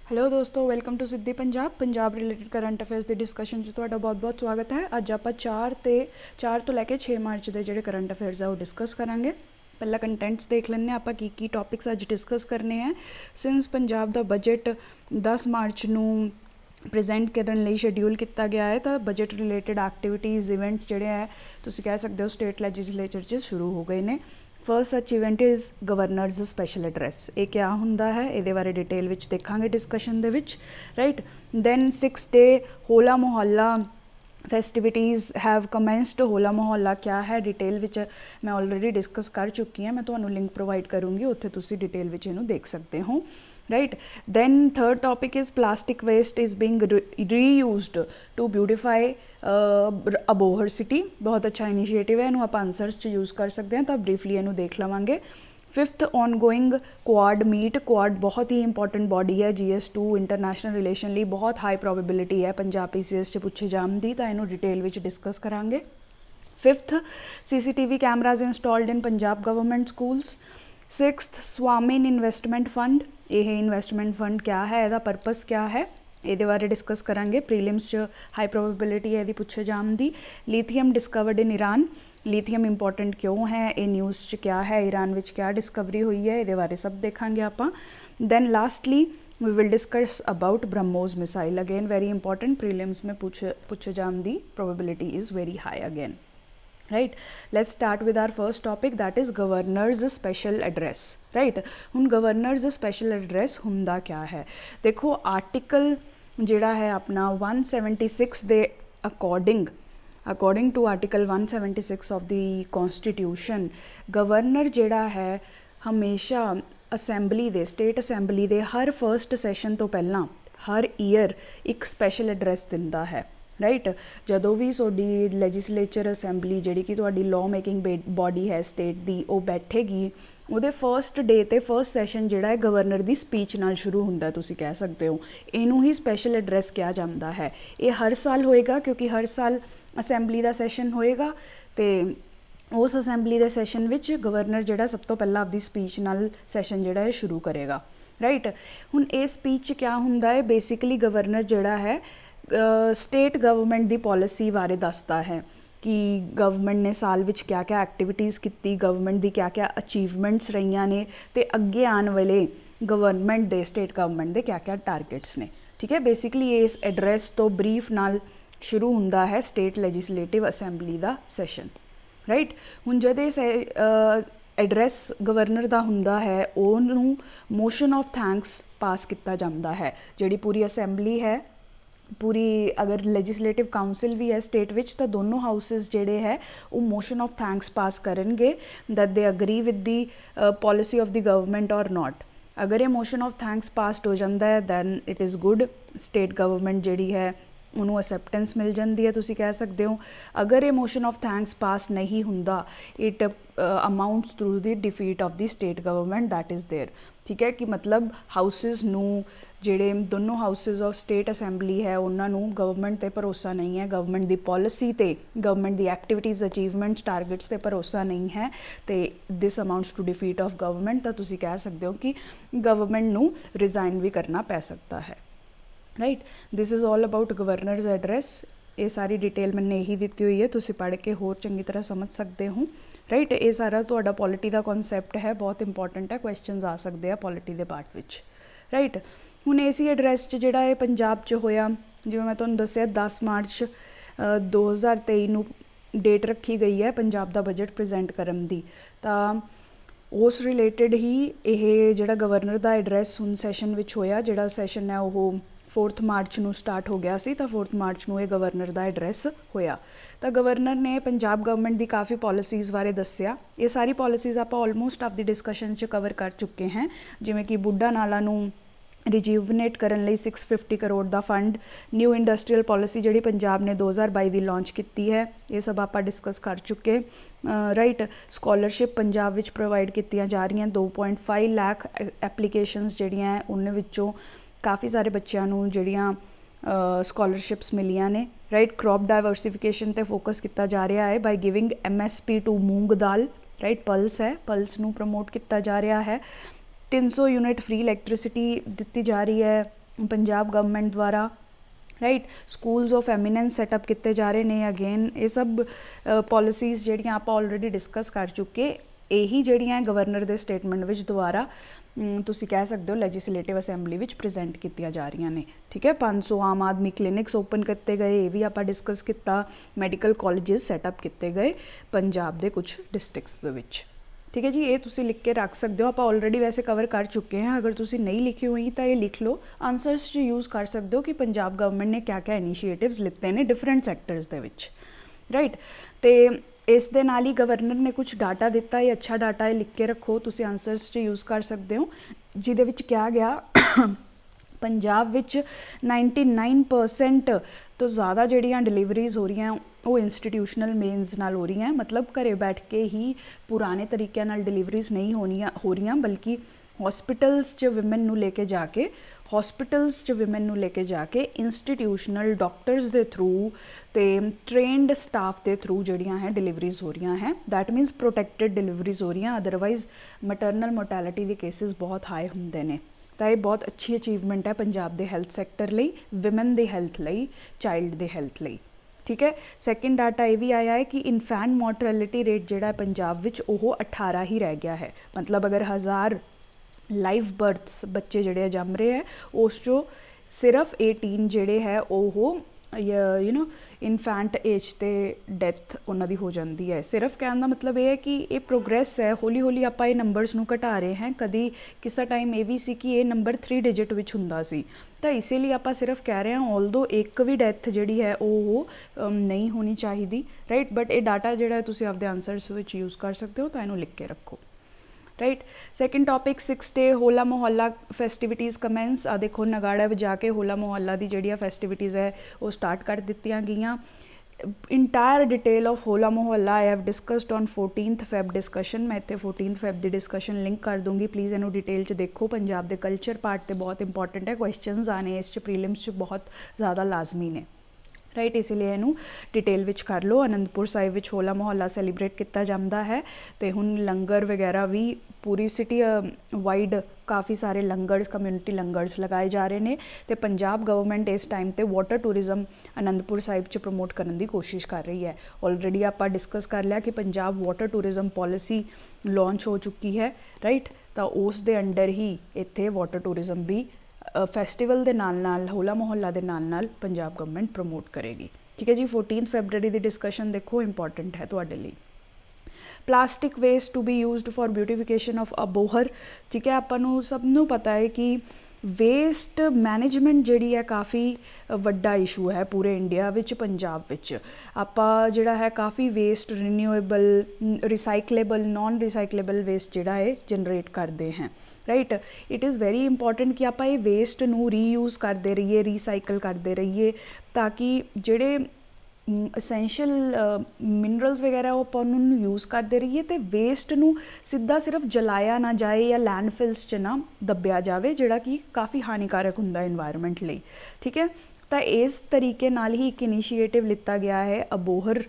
Hello दोस्तों, welcome to Siddhi Punjab related current affairs की discussion तुहाडा बहुत बहुत स्वागत है। अज आप 4 तो लैके 6 मार्च के जोड़े करंट अफेयर्स है वो डिस्कस करांगे। पहला कंटेंट्स देख लें आप की टॉपिक्स अज डिस्कस करने हैं। सिंस पंजाब का बजट 10 मार्च नूं प्रेजेंट करने लई शेड्यूल किया गया है, तो बजट रिलेटेड एक्टिविटीज़ इवेंट्स जोड़े है तुसीं कह सकते हो स्टेट लैजिसलेचर च शुरू हो गए हैं। First such event is governor's special address. ये क्या हुंदा है, ये बारे डिटेल विच देखांगे डिस्कशन दे विच, राइट। दैन 6 डे होला मोहल्ला फैसटिविटीज़ हैव कमेंस्ड। होला मोहल्ला क्या है डिटेल विच मैं ऑलरेडी डिस्कस कर चुकी हाँ, मैं तुहानूं लिंक प्रोवाइड करूँगी, उत्थे तुसीं डिटेल विच इहनूं देख सकते हो, right. Then third topic is plastic waste is being reused to beautify Abohar city. बहुत अच्छा इनिशिएटिव है, इनू आप आंसर्स च यूज़ कर सकते हैं, तो ब्रीफली इनू देख लवांगे। Fifth ongoing quad meet. Quad बहुत ही इंपॉर्टेंट बॉडी है GS2 इंटरनेशनल रिलेशन लिए, बहुत हाई प्रोबेबिलिटी है पंजाब PCS च पूछे जाण दी, तो इनू डिटेल विच डिस्कस करांगे। Fifth CCTV cameras installed in Punjab government schools. Sixth स्वामिन इन्वेस्टमेंट फंड। यह इन्वेस्टमेंट फंड क्या है, इसका परपस क्या है, ये बारे डिस्कस करांगे। प्रीलिम्स च हाई प्रोबेबिलिटी है यदि पूछे जाण दी। Lithium discovered in Iran. Lithium important क्यों है, ये न्यूज़ च क्या है, ईरान विच क्या डिस्कवरी हुई है, ये बारे सब देखांगे आपां। Then lastly we will discuss about BrahMos missile. Again very important, prelims में पूछे जाण दी probability is very high again, right. Let's start with our first topic, that is governor's special address, right. हुण गवर्नर्स स्पैशल एड्रैस हुंदा क्या है, देखो article जिहड़ा है अपना 176 दे according to article 176 of the constitution, governor जिहड़ा है हमेशा असैंबली दे, स्टेट असैंबली दे हर फर्स्ट सैशन तो पहला हर ईयर एक स्पैशल एड्रैस दिंदा है, राइट। जदों भी तुहाडी लैजिसलेचर असैंबली जिहड़ी कि तुहाडी लॉ मेकिंग बॉडी है स्टेट दी, वो बैठेगी, ਉਹਦੇ फर्स्ट डे ते फर्स्ट सैशन जिहड़ा है गवर्नर की स्पीच नाल शुरू हुंदा, तुसीं कह सकते हो इनू ही स्पैशल एड्रैस कहा जाता है। ये हर साल होएगा क्योंकि हर साल असैंबली का सैशन होएगा, तो उस असैंबली के सैशन विच गवर्नर जिहड़ा सब तो पहला आपकी स्पीच नाल सैशन जिहड़ा है शुरू करेगा, राइट। हुण ये स्पीच क्या हुंदा है, बेसिकली गवर्नर जिहड़ा है स्टेट गवर्नमेंट की पॉलिसी बारे दसदा है कि गवर्नमेंट ने साल विच क्या क्या एक्टिविटीज़ की, गवर्नमेंट की क्या क्या अचीवमेंट्स रही ने, तो अगे आने वाले गवर्नमेंट दे स्टेट गवर्नमेंट के क्या क्या टारगेट्स ने, ठीक है। बेसिकली इस एड्रैस तो ब्रीफ नाल शुरू हुंदा है स्टेट लैजिसलेटिव असैंबली का सैशन, राइट। हुण जद इस एड्रैस गवर्नर का हुंदा है, उहनूं मोशन ऑफ थैंक्स पास किया जाता है। जिहड़ी पूरी असैंबली है, पूरी अगर लैजिसलेटिव काउंसिल भी है स्टेट विच, तो दोनों हाउसिस जिहड़े है वो मोशन ऑफ थैंक्स पास करेंगे that they agree with the policy of the government और नॉट। अगर ये मोशन ऑफ थैंक्स पासड हो जाता है then it is good, state government जिहड़ी है उन्होंने असैप्टेंस मिल जाती है, तुसीं कह सकते हो। अगर ये मोशन ऑफ थैंक्स पास नहीं हुंदा, it amounts through the defeat of the state government that is there, ठीक है। कि मतलब हाउसिस नूं जिहड़े दोनों हाउसिस ऑफ स्टेट असैंबली है उन्होंने गवर्नमेंट ते भरोसा नहीं है, गवर्नमेंट की पॉलिसी ते, गवर्नमेंट की एक्टिविटीज़ अचीवमेंट्स टारगेट्स ते भरोसा नहीं है, तो this amounts to defeat of government, तो तुसीं कह सकते हो कि गवर्नमेंट नूं रिज़ाइन भी करना पै सकता है, right. This is all about governors address. ये सारी डिटेल मैंने यही दी हुई है, तुसीं पढ़ के होर चंगी तरह समझ सकते हो, राइट। ये सारा तुहाडा पॉलिटी का कॉन्सैप्ट है, बहुत इंपॉर्टेंट है, क्वेश्चनस आ सकते हैं पॉलिटी के पार्ट विच, राइट। हुण इसी एड्रैस च जिहड़ा पंजाब च होया, जिवें मैं तुहानूं दस्सिया 10 मार्च 2023 नूं डेट रखी गई है पंजाब का बजट प्रेजेंट करन दी, तां उस रिलेटेड ही ये जिहड़ा गवर्नर का एड्रैस हुण सैशन विच होया, जिहड़ा सैशन है वो 4 मार्च नूं स्टार्ट हो गया सी, तो 4 मार्च नूं ये गवर्नर का एड्रैस होया। तो गवर्नर ने पंजाब गवर्नमेंट की काफ़ी पॉलिसीज़ बारे दस्सिया। ये सारी पॉलिसीज़ आप ऑलमोस्ट आप दी डिस्कशन च कवर कर चुके हैं, जिवें कि बुढ़ा नाला नूं रिज्यूवनेट करन लई 650 करोड़ का फंड, न्यू इंडस्ट्रीयल पॉलिसी जिहड़ी पंजाब ने 2022 की लॉन्च की है, ये सब आप डिस्कस कर चुके, right. Scholarship Punjab which provide कीतियां जा रही हैं, 2.5 लाख एप्लीकेशनस जिहड़ियां हैं उन्हां विच्चों काफ़ी सारे बच्चों नूं जिहड़ियां स्कॉलरशिप्स मिलियां ने, राइट। क्रॉप डाइवर्सिफिकेशन ते फोकस किया जा रहा है बाय गिविंग MSP टू मूंग दाल, राइट। पल्स है, पल्स नूं प्रमोट किया जा रहा है। 300 यूनिट फ्री इलैक्ट्रिसिटी दी जा रही है पंजाब गवर्नमेंट द्वारा, right. Schools of eminence setup किए जा रहे हैं। अगेन ये सब पॉलिसीज़ जिहड़ियां आपां ऑलरेडी डिस्कस कर चुके, यही जिहड़ियां गवर्नर दे स्टेटमेंट विच दोबारा तुसीं कह सकते हो लैजिसलेटिव असैंबली विच प्रेजेंट कीतियां जा रही ने, ठीक है। 500 आम आदमी क्लिनिक्स ओपन किए गए, ये भी आपां डिस्कस किया। मैडिकल कॉलेजेस सैटअप किए गए पंजाब के कुछ डिस्ट्रिक्ट्स दे विच, ठीक है जी। ये तुसी लिख के रख सकते हो, आप ऑलरेडी वैसे कवर कर चुके हैं। अगर तुसी नहीं लिखी हुई तो ये लिख लो, आंसर्स च यूज़ कर सकते हो कि पंजाब गवर्नमेंट ने क्या क्या इनीशिएटिव्स लिते हैं डिफरेंट सैक्टर्स दे विच, राइट। तो इस दे नाल ही गवर्नर ने कुछ डाटा दिता है, अच्छा डाटा है, लिख के रखो, तुसी आंसर्स च यूज़ कर सकते हो। जिहदे विच क्या गया पंजाब विच 99% तो ज़्यादा जिहड़ियां डिलीवरीज हो रही हैं वो इंस्टीट्यूशनल मेन्स नाल हो रही हैं, मतलब घरे बैठ के ही पुराने तरीक़े नाल डिलीवरीज नहीं हो रही, बल्कि हॉस्पिटल्स च विमेन नूं लेके जाके इंस्टीट्यूशनल डॉक्टर्स के थ्रू तो ट्रेंड स्टाफ के थ्रू जिहड़ियां हैं डिलीवरीज हो रही हैं। दैट मीनस प्रोटैक्टिड डिलीवरीज हो रही हैं, अदरवाइज मटरनल मोर्टैलिटी के केसिस बहुत हाई होंदे ने। तो ये बहुत अच्छी अचीवमेंट है पंजाब के हैल्थ सैक्टर लई, विमेन के हैल्थ लई, चाइल्ड के हैल्थ लई, ठीक है। सैकेंड डाटा ये भी आया है कि इनफैंट मोर्टैलिटी रेट जिहड़ा पंजाब विच ओह 18 ही रह गया है। मतलब अगर 1000 लाइव बर्थ्स बच्चे जिहड़े जम रहे हैं उस चो सिर्फ 18 जिहड़े है oh you know infant age ते डैथ उन्हां दी हो जाती है। सिर्फ कहने का मतलब ये है कि ये प्रोग्रैस है, हौली हौली आप ये नंबरस नूं घटा रहे हैं। कभी किसी टाइम ये भी सी कि ये नंबर 3 डिजिट विच हुंदा सी, तो इसीलिए आप सिर्फ कह रहे हैं ऑल्दो एक भी डैथ जिहड़ी है वो नहीं होनी चाहिए, राइट। बट ये डाटा जिहड़ा तुसीं आपदे आंसर्स विच यूज़ कर सकते हो, तो इहनूं लिख के रखो, राइट। सैकेंड टॉपिक 6 डे होला मोहल्ला फैसटिविटीज़ कमेंस। आ देखो नगाड़ा बजा के होला मोहल्ला की जिहड़ियां फैसटिविटीज़ है वो स्टार्ट कर दित्तियां गईयां। इंटायर डिटेल ऑफ होला मोहल्ला I have discussed on 14 Feb discussion. मैं इत्थे 14 Feb की डिस्कशन लिंक कर दूँगी, प्लीज़ इनू डिटेल च देखो। पंजाब के कल्चर पार्ट तो बहुत इंपॉर्टेंट है, क्वेश्चनस आने इस प्रीलिम्स बहुत ज़्यादा लाजमी ने, राइट। इसीलिए इनू डिटेल विच कर लो। आनंदपुर साहिब विच होला मोहल्ला सैलीब्रेट किया जाता है, तो हुण लंगर वगैरह भी पूरी सिटी वाइड काफ़ी सारे लंगर्स, कम्यूनिटी लंगर्स लगाए जा रहे हैं। तो पंजाब गवर्नमेंट इस टाइम तो वाटर टूरिज़म आनंदपुर साहिब च प्रमोट करने की कोशिश कर रही है। ऑलरेडी आप डिस्कस कर लिया कि Punjab water tourism policy launch हो चुकी है, राइट। तो उस दे अंडर ही इत्थे वाटर टूरिज़म भी फैसटिवल के नाल होला मोहल्ला के नाल पंजाब गवर्नमेंट प्रमोट करेगी, ठीक है जी। 14 February की डिस्कशन देखो, इंपॉर्टेंट है तुहाडे लई। Plastic waste to be used for beautification of Abohar, ठीक है। आपां सबनों पता है कि वेस्ट मैनेजमेंट जिहड़ी है काफ़ी वड्डा इशू है पूरे इंडिया विच, पंजाब विच। आपां जिहड़ा है काफ़ी waste renewable, recyclable, non recyclable waste जिहड़ा है जनरेट करते हैं, right. It is very important कि आप ये वेस्ट नूं रीयूज़ करते रहिए, रीसाइकल करते रहिए, ताकि जिहड़े असैंशियल मिनरल्स वगैरह वो अपन उन्होंने यूज़ करते रहिए, तो वेस्ट नूं सीधा सिर्फ जलाया ना जाए या लैंडफिल्स च ना दबिया जाए, जिहड़ा कि काफ़ी हानिकारक हुंदा एनवायरनमेंट लई, ठीक है। तो इस तरीके नाल ही एक इनीशिएटिव लिता गया है अबोहर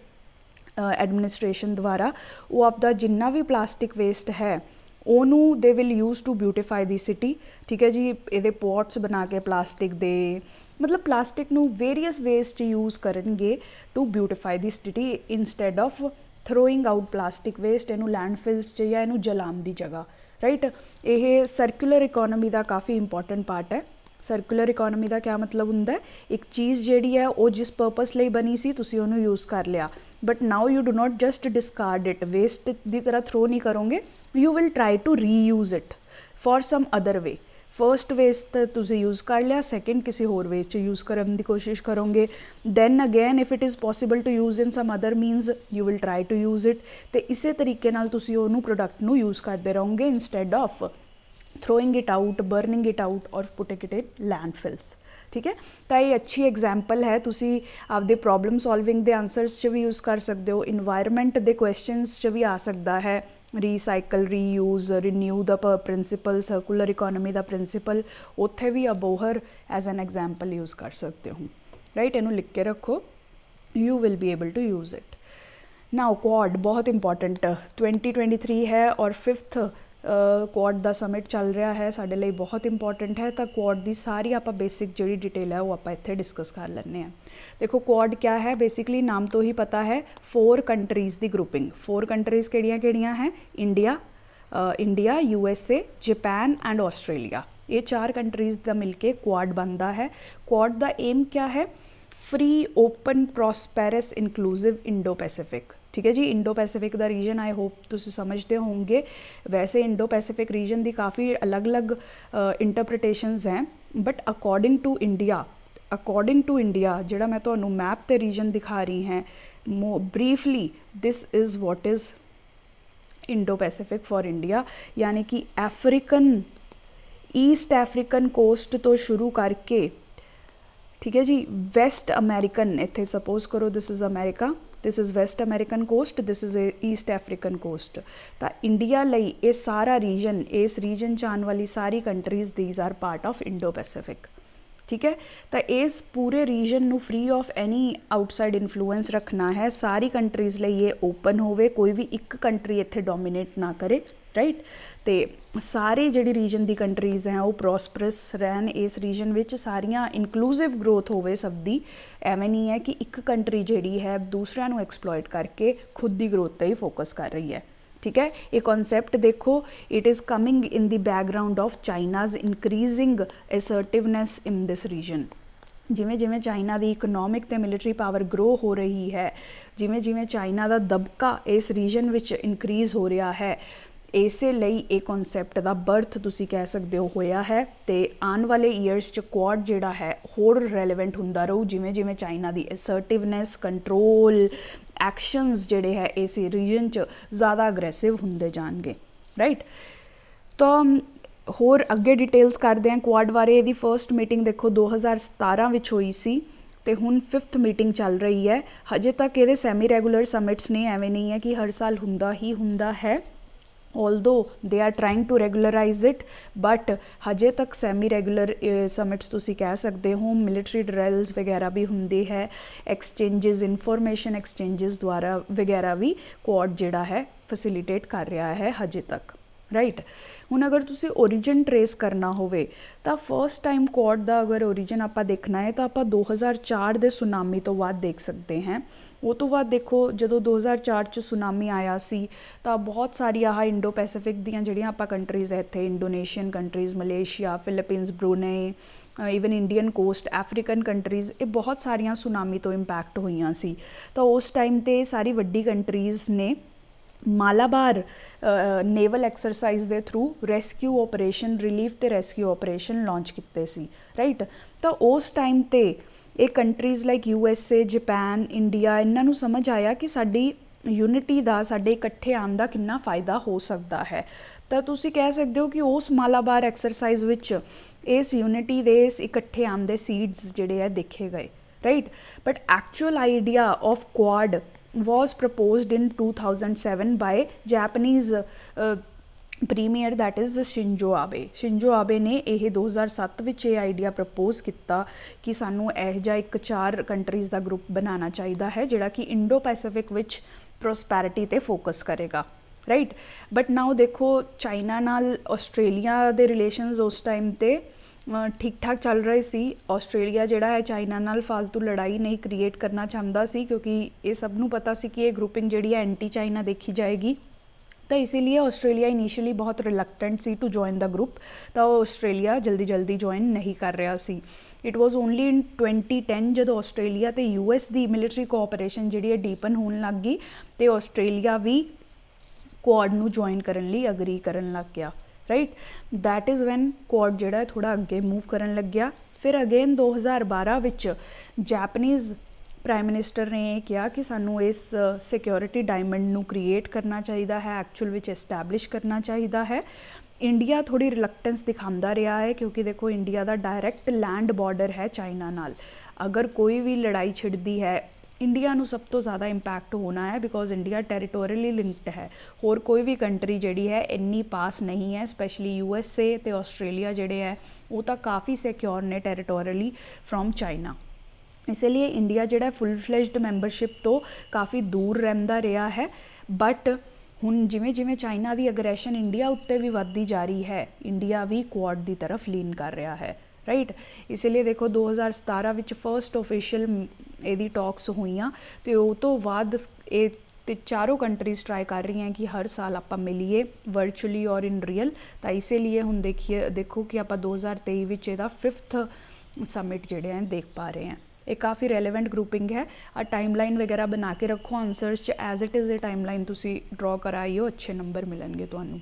एडमिनिस्ट्रेशन द्वारा। वो आपदा जिन्ना भी प्लास्टिक वेस्ट है ਉਹਨੂੰ they will use to beautify the city, ठीक है जी। ये पॉट्स बना के प्लास्टिक दे, मतलब प्लास्टिक नू वेरीअस वेज च यूज़ करनगे to beautify the city instead of throwing out plastic waste इनू लैंडफिल्स च या इनू जलाउण दी जगह, राइट। ये सर्कुलर इकोनॉमी का काफ़ी इंपॉर्टेंट पार्ट है। सर्कुलर इकोनॉमी का क्या मतलब होंदा है, एक चीज़ जिहड़ी है वो जिस पर्पस लई बनी सी तुसीं उहनूं यूज़ कर लिया, but now you do not just discard it, waste की तरह थ्रो नहीं करोगे, you will try to reuse it for some other way. First waste तुसीं यूज़ कर लिया, सैकेंड किसी होर वे च यूज़ करने की कोशिश करोगे, then again if it is possible to use in some other means you will try to use it. तो इस तरीके नाल तुसीं उहनूं प्रोडक्ट नूं यूज़ करते रहोगे instead of throwing it out, burning it out और putting it in landfills, ठीक है। तो ये अच्छी एग्जाम्पल है, तुसी आपदे प्रॉब्लम सॉल्विंग दे आंसर्स च भी यूज़ कर सकते हो, इन्वायरमेंट दे क्वेश्चनस च भी आ सकता है। Recycle, reuse, renew the principle, circular economy का प्रिंसिपल, उत्थे भी Abohar as an example use कर सकते हो, राइट। इनू लिख के रखो, you will be able to use it. Now quad बहुत इंपॉर्टेंट 2023 है और 5th ਕੁਆਡ ਦਾ ਸਮਿਟ ਚੱਲ ਰਿਹਾ ਹੈ, ਸਾਡੇ ਲਈ ਬਹੁਤ ਇੰਪੋਰਟੈਂਟ ਹੈ। ਤਾਂ ਕੁਆਡ ਦੀ ਸਾਰੀ ਆਪਾਂ ਬੇਸਿਕ ਜਿਹੜੀ ਡਿਟੇਲ ਹੈ ਉਹ ਆਪਾਂ ਇੱਥੇ ਡਿਸਕਸ ਕਰ ਲੈਂਦੇ ਹਾਂ। ਦੇਖੋ ਕੁਆਡ ਕਿਆ ਹੈ, ਬੇਸਿਕਲੀ ਨਾਮ ਤੋਂ ਹੀ ਪਤਾ ਹੈ 4 ਕੰਟਰੀਜ਼ ਦੀ ਗਰੁੱਪਿੰਗ। 4 ਕੰਟਰੀਜ਼ ਕਿਹੜੀਆਂ ਹੈ? India, USA, Japan and Australia. ਇਹ 4 ਕੰਟਰੀਜ਼ ਦਾ ਮਿਲ ਕੇ ਕੁਆਡ ਬਣਦਾ ਹੈ। ਕੁਆਡ ਦਾ ਏਮ ਕਿਆ ਹੈ? Free, open, prosperous, inclusive Indo Pacific. ਠੀਕ ਹੈ ਜੀ। ਇੰਡੋ ਪੈਸੀਫਿਕ ਦਾ ਰੀਜਨ ਆਈ ਹੋਪ ਤੁਸੀਂ ਸਮਝਦੇ ਹੋਵੋਗੇ। ਵੈਸੇ ਇੰਡੋ ਪੈਸੀਫਿਕ ਰੀਜਨ ਦੀ ਕਾफ़ੀ ਅਲੱਗ-ਅਲੱਗ ਇੰਟਰਪ੍ਰੀਟੇਸ਼ਨਸ ਹੈ, ਬਟ ਅਕੋਰਡਿੰਗ ਟੂ ਇੰਡੀਆ ਜਿਹੜਾ ਮੈਂ ਤੁਹਾਨੂੰ ਮੈਪ ਤੇ ਰੀਜਨ ਦਿਖਾ ਰਹੀ ਹਾਂ, briefly this is what is Indo Pacific for India. यानी कि ईस्ट अफ्रीकन कोस्ट तो शुरू करके, ठीक है जी, वैसट अमेरिकन, इत्थे सपोज करो this is America, this is west American coast, this is east African coast. तो इंडिया लई ये सारा रीजन, इस रीजन च आने वाली सारी countries these are part of Indo Pacific. ठीक है। तो इस पूरे रीजन नू free of any outside influence रखना है। सारी कंट्रीज़ लिए ये ओपन होवे, कोई भी एक कंट्री इत्थे डोमीनेट ना करे, राइट। तो सारे जिहड़ी रीजन दी कंट्रीज़ हैं वो प्रॉस्परस रहन, इस रीजन विच सारियां इनकलूसिव ग्रोथ होवे सब दी। एवें नहीं है कि एक कंट्री जिहड़ी है दूसरिਆਂ ਨੂੰ एक्सप्लॉइट करके खुद दी ग्रोथ ते ही फोकस कर रही है। ठीक है। ये कॉन्सैप्ट देखो, it is coming in the background of China's increasing assertiveness in this region. जिमें जिमें चाइना की इकनॉमिक ते मिलिटरी पावर ग्रो हो रही है, जिमें जिमें चाइना का दबका इस रीजन विच इनक्रीज़ हो रहा है, इसे ਲਈ ਇਹ ਕਨਸੈਪਟ ਦਾ ਬਰਥ ਤੁਸੀਂ ਕਹਿ ਸਕਦੇ ਹੋ ਹੋਇਆ ਹੈ। ਤੇ ਆਉਣ ਵਾਲੇ ਈਅਰਸ 'ਚ ਕੁਆਡ ਜਿਹੜਾ ਹੈ ਹੋਰ ਰੈਲੇਵੈਂਟ ਹੁੰਦਾ ਰਹੂ, ਜਿਵੇਂ ਜਿਵੇਂ ਚਾਈਨਾ ਦੀ ਅਸਰਟਿਵਨੈਸ, ਕੰਟਰੋਲ, ਐਕਸ਼ਨਸ ਜਿਹੜੇ ਹੈ ਇਸ ਰੀਜਨ 'ਚ ਜ਼ਿਆਦਾ ਅਗਰੈਸਿਵ ਹੁੰਦੇ ਜਾਣਗੇ, ਰਾਈਟ। ਤਾਂ ਹੋਰ ਅੱਗੇ ਡਿਟੇਲਸ ਕਰਦੇ ਹਾਂ ਕੁਆਡ ਬਾਰੇ। ਇਹਦੀ ਫਰਸਟ ਮੀਟਿੰਗ ਦੇਖੋ 2017 ਵਿੱਚ ਹੋਈ ਸੀ ਤੇ ਹੁਣ 5th ਮੀਟਿੰਗ ਚੱਲ ਰਹੀ ਹੈ। ਹਜੇ ਤੱਕ ਇਹਦੇ ਸੈਮੀ ਰੈਗੂਲਰ ਸਮਿਟਸ ਨੇ, ਐਵੇਂ ਨਹੀਂ ਹੈ ਕਿ ਹਰ ਸਾਲ ਹੁੰਦਾ ਹੀ ਹੁੰਦਾ ਹੈ। although they are trying to regularize it, but ਹਜੇ ਤੱਕ ਸੈਮੀ ਰੈਗੂਲਰ ਸਮਿਟਸ ਤੁਸੀਂ ਕਹਿ ਸਕਦੇ ਹੋ। ਮਿਲਟਰੀ ਡਰਿਲਸ ਵਗੈਰਾ ਵੀ ਹੁੰਦੇ ਹੈ, ਐਕਸਚੇਂਜਿਸ, ਇਨਫੋਰਮੇਸ਼ਨ ਐਕਸਚੇਂਜਿਸ ਦੁਆਰਾ ਵਗੈਰਾ ਵੀ ਕੁਆਡ ਜਿਹੜਾ ਹੈ ਫੈਸਿਲੀਟੇਟ ਕਰ ਰਿਹਾ ਹੈ ਹਜੇ ਤੱਕ, ਰਾਈਟ। ਹੁਣ ਅਗਰ ਤੁਸੀਂ ਓਰੀਜਨ ਟਰੇਸ ਕਰਨਾ ਹੋਵੇ ਤਾਂ ਫਸਟ ਟਾਈਮ ਕੁਆਡ ਦਾ ਅਗਰ ਓਰੀਜਨ ਆਪਾਂ ਦੇਖਣਾ ਹੈ ਤਾਂ ਆਪਾਂ 2004 ਦੇ ਸੁਨਾਮੀ ਤੋਂ ਬਾਅਦ ਦੇਖ ਸਕਦੇ ਹਾਂ। ਉਹ ਤੋਂ ਬਾਅਦ ਦੇਖੋ ਜਦੋਂ 2004 'ਚ ਸੁਨਾਮੀ ਆਇਆ ਸੀ ਤਾਂ ਬਹੁਤ ਸਾਰੀ ਆਹ ਇੰਡੋ ਪੈਸੀਫਿਕ ਦੀਆਂ ਜਿਹੜੀਆਂ ਆਪਾਂ ਕੰਟਰੀਜ਼ ਹੈ ਇੱਥੇ, Indonesian countries, Malaysia, Philippines, Brunei, even Indian coast, African countries, ਇਹ ਬਹੁਤ ਸਾਰੀਆਂ ਸੁਨਾਮੀ ਤੋਂ ਇੰਪੈਕਟ ਹੋਈਆਂ ਸੀ। ਤਾਂ ਉਸ ਟਾਈਮ 'ਤੇ ਸਾਰੀ ਵੱਡੀ ਕੰਟਰੀਜ਼ ਨੇ ਮਾਲਾਬਾਰ ਨੇਵਲ ਐਕਸਰਸਾਈਜ਼ ਦੇ ਥਰੂ ਰੈਸਕਿਊ ਆਪਰੇਸ਼ਨ, ਰਿਲੀਫ ਤੇ ਰੈਸਕਿਊ ਆਪਰੇਸ਼ਨ ਲਾਂਚ ਕੀਤੇ ਸੀ, ਰਾਈਟ। ਤਾਂ ਉਸ ਟਾਈਮ 'ਤੇ ਇਹ countries like USA, Japan, India, ਇਹਨਾਂ ਨੂੰ ਸਮਝ ਆਇਆ ਕਿ ਸਾਡੀ ਯੂਨਿਟੀ ਦਾ, ਸਾਡੇ ਇਕੱਠੇ ਆਉਣ ਦਾ ਕਿੰਨਾ ਫਾਇਦਾ ਹੋ ਸਕਦਾ ਹੈ। ਤਾਂ ਤੁਸੀਂ ਕਹਿ ਸਕਦੇ ਹੋ ਕਿ ਉਸ ਮਾਲਾਬਾਰ ਐਕਸਰਸਾਈਜ਼ ਵਿੱਚ ਇਸ ਯੂਨਿਟੀ ਦੇ, ਇਸ ਇਕੱਠੇ ਆਉਣ ਦੇ ਸੀਡਸ ਜਿਹੜੇ ਆ ਦੇਖੇ ਗਏ, right. But actual idea of quad was proposed in 2007 by Japanese premier that is Shinzo Abe ਨੇ ਇਹ 2007 ਵਿੱਚ ਇਹ ਆਈਡੀਆ ਪ੍ਰਪੋਜ਼ ਕੀਤਾ ਕਿ ਸਾਨੂੰ ਇਹੋ ਜਿਹਾ ਇੱਕ 4 ਕੰਟਰੀਜ਼ ਦਾ ਗਰੁੱਪ ਬਣਾਉਣਾ ਚਾਹੀਦਾ ਹੈ ਜਿਹੜਾ ਕਿ ਇੰਡੋ ਪੈਸੀਫਿਕ ਵਿੱਚ ਪ੍ਰੋਸਪੈਰਿਟੀ 'ਤੇ ਫੋਕਸ ਕਰੇਗਾ, ਰਾਈਟ। ਬਟ ਨਾਓ ਦੇਖੋ ਚਾਈਨਾ ਨਾਲ ਆਸਟ੍ਰੇਲੀਆ ਦੇ ਰਿਲੇਸ਼ਨਸ ਉਸ ਟਾਈਮ 'ਤੇ ਠੀਕ ਠਾਕ ਚੱਲ ਰਹੇ ਸੀ। ਆਸਟ੍ਰੇਲੀਆ ਜਿਹੜਾ ਹੈ ਚਾਈਨਾ ਨਾਲ ਫਾਲਤੂ ਲੜਾਈ ਨਹੀਂ ਕ੍ਰੀਏਟ ਕਰਨਾ ਚਾਹੁੰਦਾ ਸੀ, ਕਿਉਂਕਿ ਇਹ ਸਭ ਨੂੰ ਪਤਾ ਸੀ ਕਿ ਇਹ ਗਰੁੱਪਿੰਗ ਜਿਹੜੀ ਹੈ ਐਂਟੀ ਚਾਈਨਾ ਦੇਖੀ ਜਾਏਗੀ। ਤਾਂ ਇਸੀलिए ਆਸਟ੍ਰੇਲੀਆ ਇਨੀਸ਼ੀਅਲੀ ਬਹੁਤ reluctant C to join the group, ਤਾਂ ਉਹ ਆਸਟ੍ਰੇਲੀਆ ਜਲਦੀ ਜੁਆਇਨ ਨਹੀਂ ਕਰ ਰਿਹਾ ਸੀ। ਇਟ ਵਾਜ਼ ਓਨਲੀ ਇਨ 2010 ਜਦੋਂ ਆਸਟ੍ਰੇਲੀਆ ਅਤੇ US ਦੀ ਮਿਲਟਰੀ ਕੋਆਪਰੇਸ਼ਨ ਜਿਹੜੀ ਹੈ ਡੀਪਨ ਹੋਣ ਲੱਗ ਗਈ ਅਤੇ ਆਸਟ੍ਰੇਲੀਆ ਵੀ ਕੁਆਡ ਨੂੰ ਜੁਆਇਨ ਕਰਨ ਲਈ ਅਗਰੀ ਕਰਨ ਲੱਗ ਗਿਆ, right. That is when quad ਜਿਹੜਾ ਥੋੜ੍ਹਾ ਅੱਗੇ ਮੂਵ ਕਰਨ ਲੱਗਿਆ। ਫਿਰ ਅਗੇਨ 2012 ਵਿੱਚ ਜੈਪਨੀਜ਼ ਪ੍ਰਾਈਮ ਮਿਨਿਸਟਰ ਨੇ ਇਹ ਕਿਹਾ ਕਿ ਸਾਨੂੰ ਇਸ ਸਿਕਿਉਰਿਟੀ ਡਾਇਮੰਡ ਨੂੰ ਕ੍ਰੀਏਟ ਕਰਨਾ ਚਾਹੀਦਾ ਹੈ, ਐਕਚੁਅਲ ਵਿੱਚ ਐਸਟੈਬਲਿਸ਼ ਕਰਨਾ ਚਾਹੀਦਾ ਹੈ। ਇੰਡੀਆ ਥੋੜ੍ਹੀ ਰਿਲੈਕਟੈਂਸ ਦਿਖਾਉਂਦਾ ਰਿਹਾ ਹੈ ਕਿਉਂਕਿ ਦੇਖੋ ਇੰਡੀਆ ਦਾ ਡਾਇਰੈਕਟ ਲੈਂਡ ਬਾਰਡਰ ਹੈ ਚਾਈਨਾ ਨਾਲ। ਅਗਰ ਕੋਈ ਵੀ ਲੜਾਈ ਛਿੜਦੀ ਹੈ ਇੰਡੀਆ ਨੂੰ ਸਭ ਤੋਂ ਜ਼ਿਆਦਾ ਇੰਪੈਕਟ ਹੋਣਾ ਹੈ, ਬਿਕੋਜ਼ ਇੰਡੀਆ ਟੈਰੀਟੋਰੀਅਲੀ ਲਿੰਕਡ ਹੈ। ਹੋਰ ਕੋਈ ਵੀ ਕੰਟਰੀ ਜਿਹੜੀ ਹੈ ਇੰਨੀ ਪਾਸ ਨਹੀਂ ਹੈ, ਸਪੈਸ਼ਲੀ USA ਅਤੇ ਆਸਟ੍ਰੇਲੀਆ ਜਿਹੜੇ ਹੈ ਉਹ ਤਾਂ ਕਾਫੀ ਸਿਕਿਉਰ ਨੇ ਟੈਰੀਟੋਰੀਅਲੀ ਫਰੋਮ ਚਾਈਨਾ। ਇਸ ਲਈ ਇੰਡੀਆ ਜਿਹੜਾ ਫੁੱਲ ਫਲੈਜਡ ਮੈਂਬਰਸ਼ਿਪ ਤੋਂ ਕਾਫੀ ਦੂਰ ਰਹਿੰਦਾ ਰਿਹਾ ਹੈ। ਬਟ ਹੁਣ ਜਿਵੇਂ ਜਿਵੇਂ ਚਾਈਨਾ ਦੀ ਅਗਰੈਸ਼ਨ ਇੰਡੀਆ ਉੱਤੇ ਵੀ ਵੱਧਦੀ ਜਾ ਰਹੀ ਹੈ, ਇੰਡੀਆ ਵੀ ਕੁਆਡ ਦੀ ਤਰਫ ਲੀਨ ਕਰ ਰਿਹਾ ਹੈ, ਰਾਈਟ। ਇਸ ਲਈ ਦੇਖੋ 2017 ਵਿੱਚ ਫਰਸਟ ਓਫੀਸ਼ੀਅਲ ਇਹਦੀ ਟਾਕਸ ਹੋਈਆਂ ਅਤੇ ਉਹ ਤੋਂ ਬਾਅਦ ਇਹ ਤੇ ਚਾਰੋਂ ਕੰਟਰੀਜ਼ ਟਰਾਈ ਕਰ ਰਹੀਆਂ ਕਿ ਹਰ ਸਾਲ ਆਪਾਂ ਮਿਲੀਏ ਵਰਚੁਅਲੀ ਔਰ ਇਨ ਰੀਅਲ। ਤਾਂ ਇਸੇ ਲਈ ਹੁਣ ਦੇਖੋ ਕਿ ਆਪਾਂ 2023 ਵਿੱਚ ਇਹਦਾ 5th ਸਮਿਟ ਜਿਹੜੇ ਹੈ ਦੇਖ ਪਾ ਰਹੇ ਹਾਂ। ਇਹ ਕਾਫੀ ਰੈਲੇਵੈਂਟ ਗਰੁੱਪਿੰਗ ਹੈ। ਆ ਟਾਈਮਲਾਈਨ ਵਗੈਰਾ ਬਣਾ ਕੇ ਰੱਖੋ ਆਨਸਰਸ 'ਚ, ਐਜ਼ ਇਟ ਇਜ਼ ਇਹ ਟਾਈਮਲਾਈਨ ਤੁਸੀਂ ਡਰॉ ਕਰਾਈਓ, ਅੱਛੇ ਨੰਬਰ ਮਿਲਣਗੇ ਤੁਹਾਨੂੰ,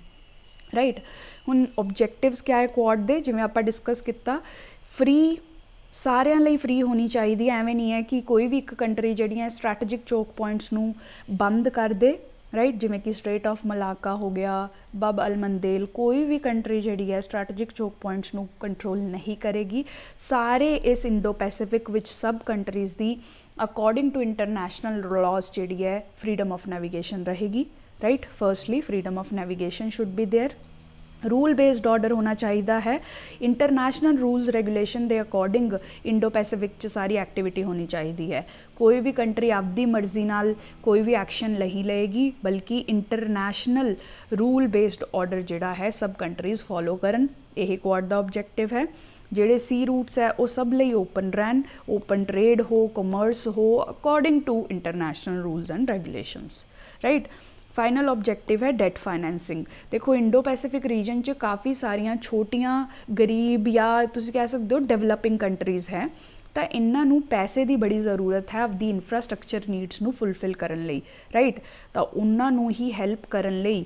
ਰਾਈਟ। ਹੁਣ ਓਬਜੈਕਟਿਵਸ ਕਿਆ ਹੈ ਕੁਆਡ ਦੇ, ਜਿਵੇਂ ਆਪਾਂ ਡਿਸਕਸ ਕੀਤਾ, ਫ੍ਰੀ ਸਾਰਿਆਂ ਲਈ ਫ੍ਰੀ ਹੋਣੀ ਚਾਹੀਦੀ ਹੈ। ਐਵੇਂ ਨਹੀਂ ਹੈ ਕਿ ਕੋਈ ਵੀ ਇੱਕ ਕੰਟਰੀ ਜਿਹੜੀਆਂ ਸਟ੍ਰੈਟੇਜਿਕ ਚੋਕ ਪੁਆਇੰਟਸ ਨੂੰ ਬੰਦ ਕਰ ਦੇ, ਰਾਈਟ, ਜਿਵੇਂ ਕਿ ਸਟ੍ਰੇਟ ਆਫ ਮਲਾਕਾ ਹੋ ਗਿਆ, ਬਬ ਅਲ ਮੰਦੇਲ, ਕੋਈ ਵੀ ਕੰਟਰੀ ਜਿਹੜੀ ਹੈ ਸਟ੍ਰੈਟੇਜਿਕ ਚੋਕ ਪੁਆਇੰਟਸ ਨੂੰ ਕੰਟਰੋਲ ਨਹੀਂ ਕਰੇਗੀ। ਸਾਰੇ ਇਸ ਇੰਡੋ ਪੈਸੀਫਿਕ ਵਿੱਚ ਸਬ countries the according to international ਲਾਜ਼ ਜਿਹੜੀ ਹੈ ਫਰੀडम ਆਫ ਨੈਵੀਗੇਸ਼ਨ ਰਹੇਗੀ, right. Firstly freedom of navigation should be there. Rule based order होना चाहिए है, इंटरनेशनल रूल्स रेगूलेशन के अकॉर्डिंग इंडो पैसिफिक च सारी एक्टिविटी होनी चाहिए है। कोई भी कंट्री आपकी मर्जी नाल कोई भी एक्शन नहीं लेगी, बल्कि इंटरनेशनल रूल बेस्ड ऑर्डर जिहड़ा है सब कंट्रीज़ फॉलो करन। यही क्वाड का ऑब्जेक्टिव है। ਜਿਹੜੇ सी रूट्स है वो सब ਲਈ ओपन रहन, ओपन ट्रेड हो, कॉमर्स हो according to international rules and regulations, right. Final objective है डेट फाइनेंसिंग। देखो इंडो पैसिफिक रीजन च काफ़ी सारियां छोटियां गरीब या तुसीं कह सकते हो डेवलपिंग कंट्रीज़ है, तो इन्हों पैसे की बड़ी ज़रूरत है आपकी इंफ्रास्ट्रक्चर नीड्स नूं फुलफिल करन लई, राइट। तो उन्होंने ही हैल्प करन लई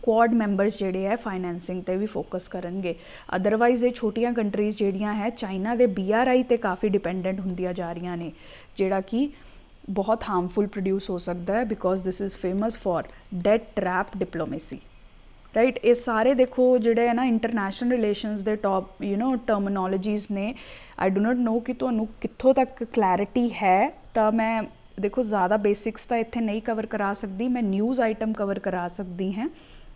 क्वाड मैंबरस जिहड़े है फाइनैंसिंग ते भी फोकस करनगे। अदरवाइज़ ये छोटियां कंट्रीज़ जिहड़ियां है चाइना के BRI ते काफ़ी डिपेंडेंट हुंदियां जा रही ने, जिहड़ा कि बहुत हार्मफुल प्रोड्यूस हो सकता है, because this is famous for debt trap diplomacy, right. ये सारे देखो जिहड़े है ना इंटरनेशनल रिलेशंस के टॉप टर्मिनोलॉजीज़ ने। आई डू नॉट नो कि तुहानूं कित्थों तक क्लैरिटी है, तो मैं देखो ज़्यादा बेसिक्स तो इत्थे नहीं कवर करा सकती, मैं न्यूज़ आइटम कवर करा सकती हैं,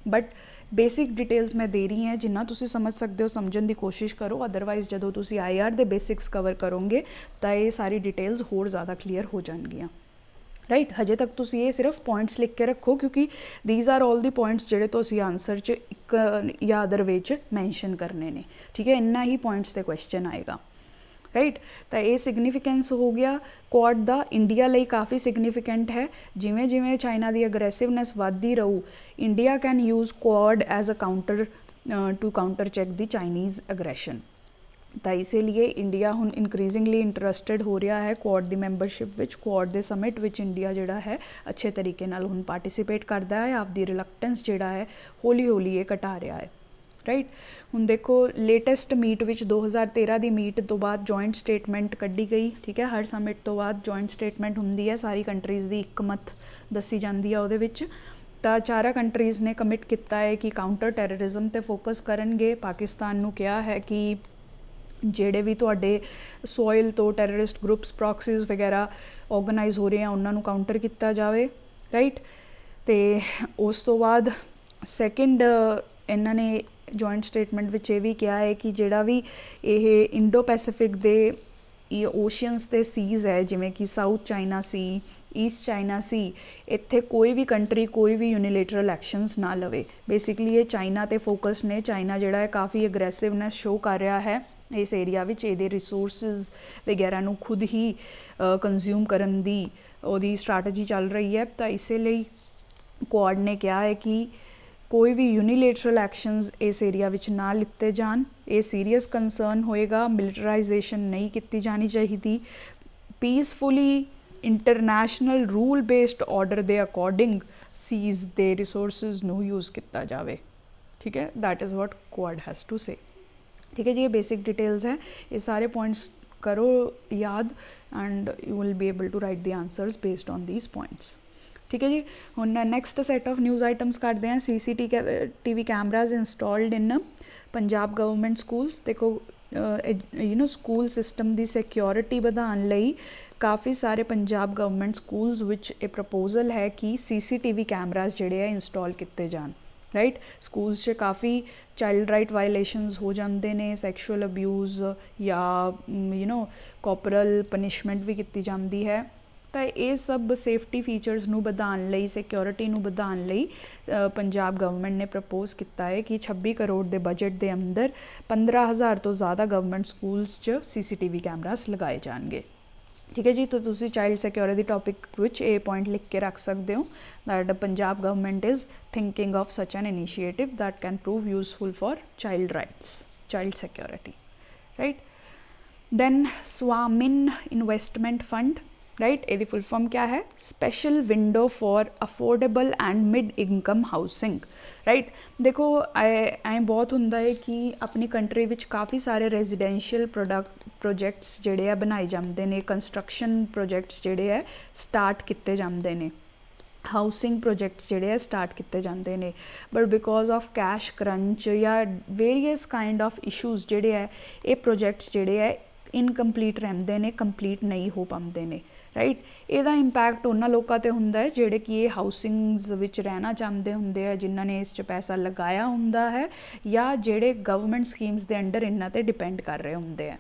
बट बेसिक डिटेल्स मैं दे रही हैं, जिन्ना तुसी समझ सकते हो समझने की कोशिश करो। अदरवाइज़ जदों तुसी IR दे बेसिक्स कवर करोगे तो ये सारी डिटेल्स होर ज़्यादा क्लीयर हो जाएगियाँ, राइट। हजे तक तुसी ये सिर्फ पॉइंट्स लिख के रखो, क्योंकि these are all the points जिहड़े तुसी आंसर च एक या अदर वे च मैंशन करने ने, ठीक है। इन्ना ही पॉइंट्स ते क्वेश्चन आएगा, राइट। तो ये सिग्निफिकेंस हो गया क्वाड दा, इंडिया ਲਈ काफ़ी सिग्निफिकेंट है। जिमें जिमें चाइना की अग्रैसिवनैस वधदी रहू, India can use quad as a counter to counter check the Chinese aggression. तो इसीलिए इंडिया हुण इनक्रीजिंगली इंटरस्टिड हो रहा है क्वाड की मैंबरशिप विच। क्वाड के समिट विच इंडिया जिहड़ा है अच्छे तरीके नाल हुण पार्टिसिपेट करता है, आपकी रिलक्टेंस जिहड़ा है हौली हौली ये घटा रहा है, राइट। हुण देखो लेटेस्ट मीट विच 2013 की मीट तो बाद जॉइंट स्टेटमेंट कढ़ी गई, ठीक है। हर समिट तो बाद जॉइंट स्टेटमेंट हुंदी है, सारी कंट्रीज़ की एकमत दसी जाती है उहदे विच। तो चारा कंट्रीज़ ने कमिट किया है कि काउंटर टैररिज्म ते फोकस करनगे। पाकिस्तान नूं कहा है कि ਜਿਹੜੇ ਵੀ ਤੁਹਾਡੇ ਸੋਇਲ ਤੋਂ ਟੈਰਰਿਸਟ ਗਰੁੱਪਸ ਪ੍ਰੋਕਸੀਜ਼ ਵਗੈਰਾ ਆਰਗੇਨਾਈਜ਼ ਹੋ ਰਹੇ ਆ ਉਹਨਾਂ ਨੂੰ ਕਾਊਂਟਰ ਕੀਤਾ ਜਾਵੇ, ਰਾਈਟ। ਤੇ ਉਸ ਤੋਂ ਬਾਅਦ ਸੈਕਿੰਡ ਇਹਨਾਂ ਨੇ ਜੁਆਇੰਟ ਸਟੇਟਮੈਂਟ ਵਿੱਚ ਇਹ ਵੀ ਕਿਹਾ ਹੈ ਕਿ ਜਿਹੜਾ ਵੀ ਇਹ ਇੰਡੋ ਪੈਸੀਫਿਕ ਦੇ ਇਹ ਓਸ਼ੀਅਨਸ ਤੇ ਸੀਜ਼ ਹੈ, ਜਿਵੇਂ ਕਿ ਸਾਊਥ ਚਾਈਨਾ ਸੀ, ईस्ट चाइना सी, इत्थे कोई भी कंट्री कोई भी यूनीलेटरल एक्शनस ना लवे। बेसिकली ये चाइना ते फोकस ने। चाइना जिहड़ा है काफ़ी अग्रैसिवनैस शो कर रहा है इस एरिया विच, इहदे रिसोर्सिस वगैरह नूं खुद ही कंज्यूम करन दी ओहदी स्ट्रैटेजी चल रही है। तो इसीलिए क्वाड ने कहा है कि कोई भी यूनीलेटरल एक्शनस इस एरिया विच ना लिते जान। ये सीरीयस कंसर्न होएगा, मिलिटराइजेशन नहीं की जानी चाहिए। Peacefully international rule based order के अकॉर्डिंग सीज दे रिसोर्सिस नू यूज़ किया जाए, ठीक है। That is what quad has to say, ठीक है जी। ये बेसिक डिटेल्स हैं, ये सारे पॉइंट्स करो याद and you will be able to write the answers based on these points, ठीक है जी। हुण next set of news items करते हैं। CCTV cameras installed in Punjab government schools. देखो स्कूल सिस्टम की सिक्योरिटी बढ़ाने लई काफ़ी सारे पंजाब गवर्नमेंट स्कूल्स विच ये प्रपोजल है कि CCTV कैमराज जिहड़े है इंस्टॉल किए जान, राइट। स्कूल्स च काफ़ी चाइल्ड राइट वायलेशनस हो जाते हैं, सैक्शुअल अब्यूज़ या कॉर्पोरल पनिशमेंट भी की जाती है। ਤਾਂ ਇਹ ਸਭ ਸੇਫਟੀ ਫੀਚਰਸ ਨੂੰ ਵਧਾਉਣ ਲਈ, ਸਿਕਿਉਰਿਟੀ ਨੂੰ ਵਧਾਉਣ ਲਈ ਪੰਜਾਬ ਗਵਰਨਮੈਂਟ ਨੇ ਪ੍ਰਪੋਜ਼ ਕੀਤਾ ਹੈ ਕਿ 26 ਕਰੋੜ ਦੇ ਬਜਟ ਦੇ ਅੰਦਰ 15,000 ਤੋਂ ਜ਼ਿਆਦਾ ਗਵਰਨਮੈਂਟ ਸਕੂਲਸ 'ਚ CCTV ਕੈਮਰਾਸ ਲਗਾਏ ਜਾਣਗੇ। ਠੀਕ ਹੈ ਜੀ। ਤਾਂ ਤੁਸੀਂ ਚਾਈਲਡ ਸਿਕਿਉਰਿਟੀ ਟੌਪਿਕ ਵਿੱਚ ਇਹ ਪੁਆਇੰਟ ਲਿਖ ਕੇ ਰੱਖ ਸਕਦੇ ਹੋ that Punjab government is thinking of such an initiative that can prove useful for child rights, child security, right? Then Swamin Investment Fund, right ਇਹਦੀ फुल फॉर्म क्या है? Special window for affordable and mid income housing, right. देखो ਐਂ ਬਹੁਤ ਹੁੰਦਾ ਹੈ ਕਿ ਆਪਣੀ ਕੰਟਰੀ ਵਿੱਚ ਕਾਫੀ ਸਾਰੇ ਰੈਜ਼ੀਡੈਂਸ਼ੀਅਲ ਪ੍ਰੋਜੈਕਟਸ ਜਿਹੜੇ ਆ ਬਣਾਏ ਜਾਂਦੇ ਨੇ, ਕੰਸਟਰਕਸ਼ਨ ਪ੍ਰੋਜੈਕਟਸ ਜਿਹੜੇ ਆ ਸਟਾਰਟ ਕੀਤੇ ਜਾਂਦੇ ਨੇ, ਹਾਊਸਿੰਗ ਪ੍ਰੋਜੈਕਟਸ ਜਿਹੜੇ ਆ ਸਟਾਰਟ ਕੀਤੇ ਜਾਂਦੇ ਨੇ, but because of cash crunch ਜਾਂ ਵੇਰੀਅਸ ਕਾਈਂਡ ਆਫ ਇਸ਼ੂਜ਼ ਜਿਹੜੇ ਆ ਇਹ ਪ੍ਰੋਜੈਕਟਸ ਜਿਹੜੇ ਆ ਇਨਕੰਪਲੀਟ ਰਹਿੰਦੇ ਨੇ, ਕੰਪਲੀਟ ਨਹੀਂ ਹੋ ਪਾਉਂਦੇ ਨੇ, ਰਾਈਟ। ਇਹਦਾ ਇੰਪੈਕਟ ਉਹਨਾਂ ਲੋਕਾਂ 'ਤੇ ਹੁੰਦਾ ਹੈ ਜਿਹੜੇ ਕਿ ਇਹ ਹਾਊਸਿੰਗਸ ਵਿੱਚ ਰਹਿਣਾ ਚਾਹੁੰਦੇ ਹੁੰਦੇ ਆ, ਜਿਨ੍ਹਾਂ ਨੇ ਇਸ 'ਚ ਪੈਸਾ ਲਗਾਇਆ ਹੁੰਦਾ ਹੈ ਜਾਂ ਜਿਹੜੇ ਗਵਰਨਮੈਂਟ ਸਕੀਮਸ ਦੇ ਅੰਡਰ ਇਹਨਾਂ 'ਤੇ ਡਿਪੈਂਡ ਕਰ ਰਹੇ ਹੁੰਦੇ ਆ,